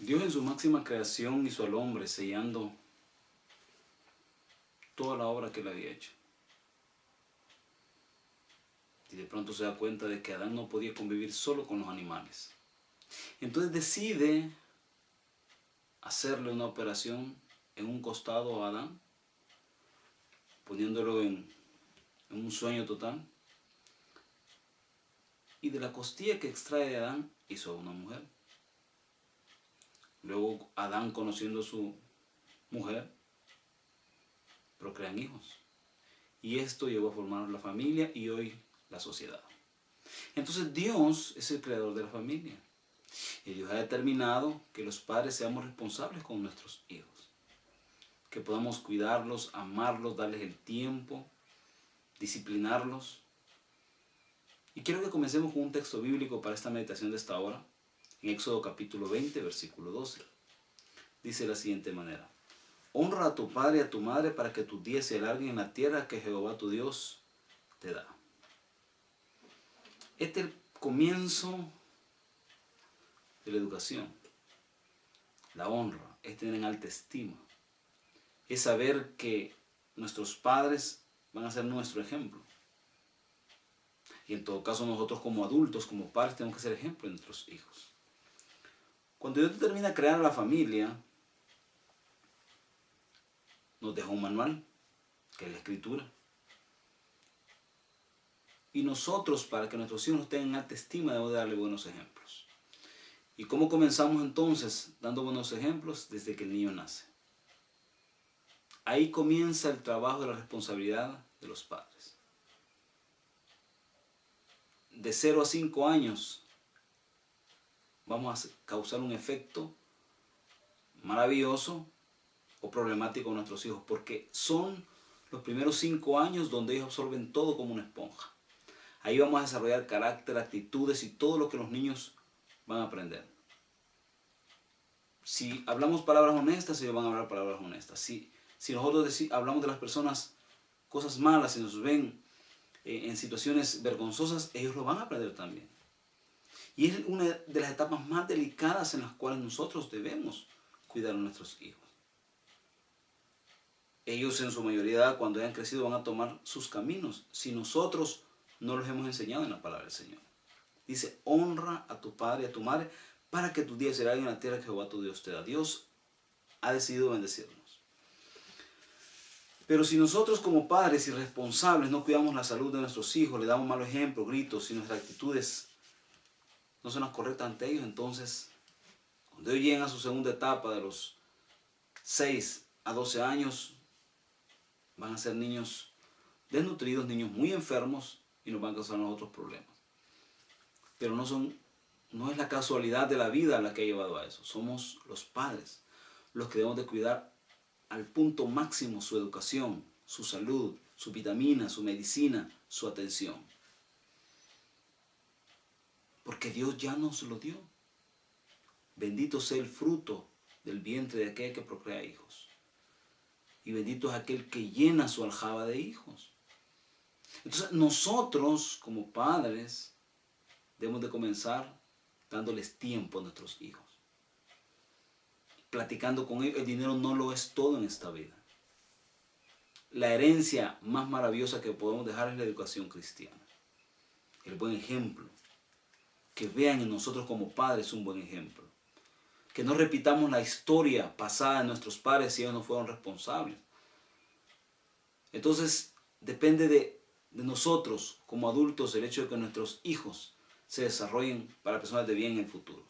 Dios en su máxima creación hizo al hombre sellando toda la obra que él había hecho. Y de pronto se da cuenta de que Adán no podía convivir solo con los animales. Entonces decide hacerle una operación en un costado a Adán, poniéndolo en un sueño total. Y de la costilla que extrae de Adán hizo a una mujer. Luego Adán, conociendo a su mujer, procrean hijos. Y esto llevó a formar la familia y hoy la sociedad. Entonces Dios es el creador de la familia. Y Dios ha determinado que los padres seamos responsables con nuestros hijos. Que podamos cuidarlos, amarlos, darles el tiempo, disciplinarlos. Y quiero que comencemos con un texto bíblico para esta meditación de esta hora. En Éxodo capítulo 20, versículo 12. Dice de la siguiente manera: honra a tu padre y a tu madre para que tus días se alarguen en la tierra que Jehová tu Dios te da. Este es el comienzo de la educación. La honra es tener en alta estima. Es saber que nuestros padres van a ser nuestro ejemplo. Y en todo caso nosotros como adultos, como padres, tenemos que ser ejemplo de nuestros hijos. Cuando Dios determina crear a la familia, nos deja un manual, que es la Escritura. Y nosotros, para que nuestros hijos tengan en alta estima, debemos darle buenos ejemplos. ¿Y cómo comenzamos entonces? Dando buenos ejemplos desde que el niño nace. Ahí comienza el trabajo de la responsabilidad de los padres. De 0 a 5 años vamos a causar un efecto maravilloso o problemático en nuestros hijos, porque son los primeros 5 años donde ellos absorben todo como una esponja. Ahí vamos a desarrollar carácter, actitudes y todo lo que los niños van a aprender. Si hablamos palabras honestas, ellos van a hablar palabras honestas. Si nosotros hablamos de las personas cosas malas y nos ven en situaciones vergonzosas, ellos lo van a aprender también. Y es una de las etapas más delicadas en las cuales nosotros debemos cuidar a nuestros hijos. Ellos en su mayoría, cuando hayan crecido, van a tomar sus caminos si nosotros no los hemos enseñado en la palabra del Señor. Dice: honra a tu padre y a tu madre para que tus días se alarguen en la tierra que Jehová tu Dios te da. Dios ha decidido bendecirnos. Pero si nosotros como padres irresponsables no cuidamos la salud de nuestros hijos, le damos malos ejemplos, gritos, y nuestras actitudes no son las correctas ante ellos, entonces cuando ellos lleguen a su segunda etapa de los 6 a 12 años, van a ser niños desnutridos, niños muy enfermos y nos van a causar otros problemas. Pero no es la casualidad de la vida la que ha llevado a eso. Somos los padres los que debemos de cuidar al punto máximo su educación, su salud, su vitamina, su medicina, su atención. Porque Dios ya nos lo dio. Bendito sea el fruto del vientre de aquel que procrea hijos. Y bendito es aquel que llena su aljaba de hijos. Entonces nosotros como padres debemos de comenzar dándoles tiempo a nuestros hijos. Platicando con ellos. El dinero no lo es todo en esta vida. La herencia más maravillosa que podemos dejar es la educación cristiana. El buen ejemplo. Que vean en nosotros como padres un buen ejemplo. Que no repitamos la historia pasada de nuestros padres si ellos no fueron responsables. Entonces depende de nosotros como adultos el hecho de que nuestros hijos se desarrollen para personas de bien en el futuro.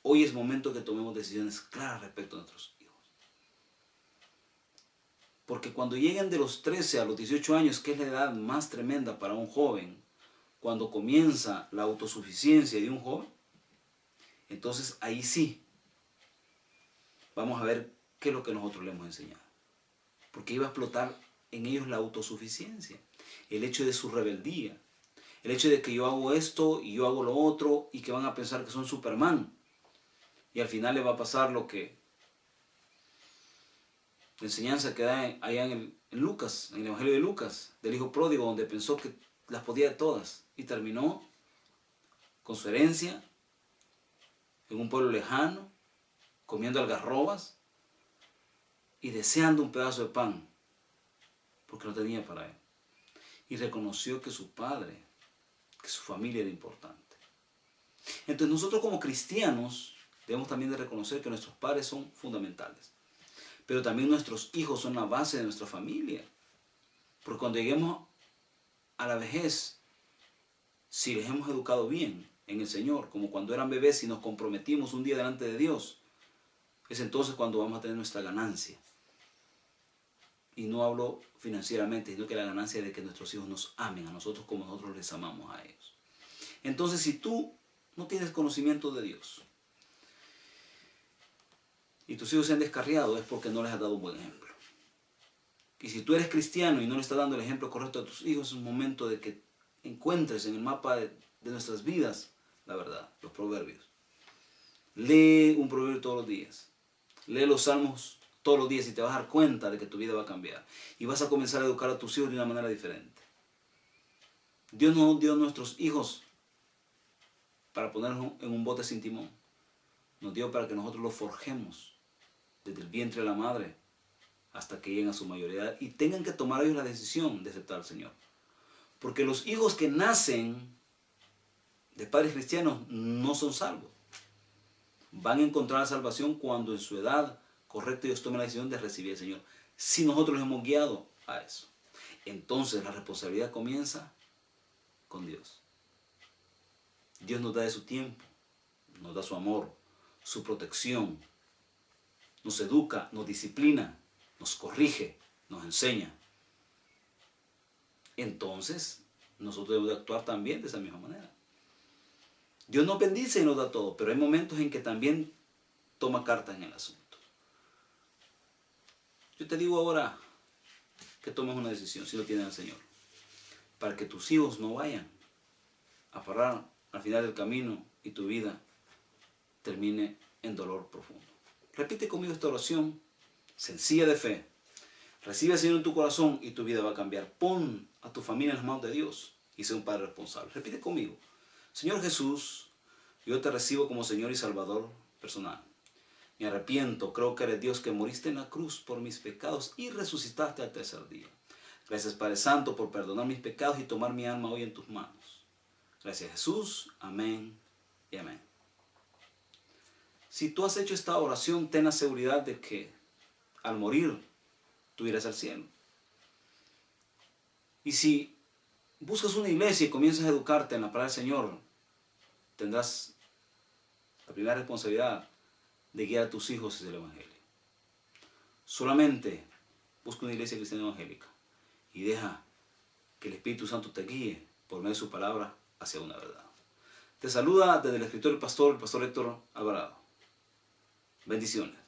Hoy es momento que tomemos decisiones claras respecto a nuestros hijos. Porque cuando lleguen de los 13 a los 18 años, que es la edad más tremenda para un joven, cuando comienza la autosuficiencia de un joven, entonces ahí sí vamos a ver qué es lo que nosotros le hemos enseñado. Porque iba a explotar en ellos la autosuficiencia, el hecho de su rebeldía, el hecho de que yo hago esto y yo hago lo otro y que van a pensar que son Superman. Y al final le va a pasar lo que la enseñanza que da allá en Lucas, en el Evangelio de Lucas, del hijo pródigo, donde pensó que las podía todas y terminó con su herencia en un pueblo lejano, comiendo algarrobas y deseando un pedazo de pan, porque no tenía para él. Y reconoció que su padre, que su familia era importante. Entonces nosotros como cristianos debemos también de reconocer que nuestros padres son fundamentales. Pero también nuestros hijos son la base de nuestra familia. Porque cuando lleguemos a la vejez, si les hemos educado bien en el Señor, como cuando eran bebés y nos comprometimos un día delante de Dios, es entonces cuando vamos a tener nuestra ganancia. Y no hablo financieramente, sino que la ganancia de que nuestros hijos nos amen a nosotros como nosotros les amamos a ellos. Entonces, si tú no tienes conocimiento de Dios y tus hijos se han descarriado, es porque no les has dado un buen ejemplo. Y si tú eres cristiano y no le estás dando el ejemplo correcto a tus hijos, es un momento de que encuentres en el mapa de nuestras vidas la verdad, los proverbios. Lee un proverbio todos los días. Lee los salmos todos los días y te vas a dar cuenta de que tu vida va a cambiar. Y vas a comenzar a educar a tus hijos de una manera diferente. Dios no dio a nuestros hijos para ponerlos en un bote sin timón. Nos dio para que nosotros los forjemos desde el vientre de la madre hasta que lleguen a su mayoría y tengan que tomar ellos la decisión de aceptar al Señor. Porque los hijos que nacen de padres cristianos no son salvos. Van a encontrar la salvación cuando en su edad correcta ellos tomen la decisión de recibir al Señor. Si nosotros los hemos guiado a eso. Entonces la responsabilidad comienza con Dios. Dios nos da de su tiempo, nos da su amor, su protección, nos educa, nos disciplina, nos corrige, nos enseña. Entonces, nosotros debemos de actuar también de esa misma manera. Dios nos bendice y nos da todo, pero hay momentos en que también toma cartas en el asunto. Yo te digo ahora que tomes una decisión, si lo tienes al Señor, para que tus hijos no vayan a parar al final del camino y tu vida termine en dolor profundo. Repite conmigo esta oración sencilla de fe. Recibe al Señor en tu corazón y tu vida va a cambiar. Pon a tu familia en las manos de Dios y sé un padre responsable. Repite conmigo. Señor Jesús, yo te recibo como Señor y Salvador personal. Me arrepiento, creo que eres Dios que moriste en la cruz por mis pecados y resucitaste al tercer día. Gracias Padre Santo por perdonar mis pecados y tomar mi alma hoy en tus manos. Gracias Jesús, amén y amén. Si tú has hecho esta oración, ten la seguridad de que al morir tú irás al cielo. Y si buscas una iglesia y comienzas a educarte en la palabra del Señor, tendrás la primera responsabilidad de guiar a tus hijos hacia el Evangelio. Solamente busca una iglesia cristiana evangélica y deja que el Espíritu Santo te guíe por medio de su palabra hacia una verdad. Te saluda desde el escritor y el pastor Héctor Alvarado. Bendiciones.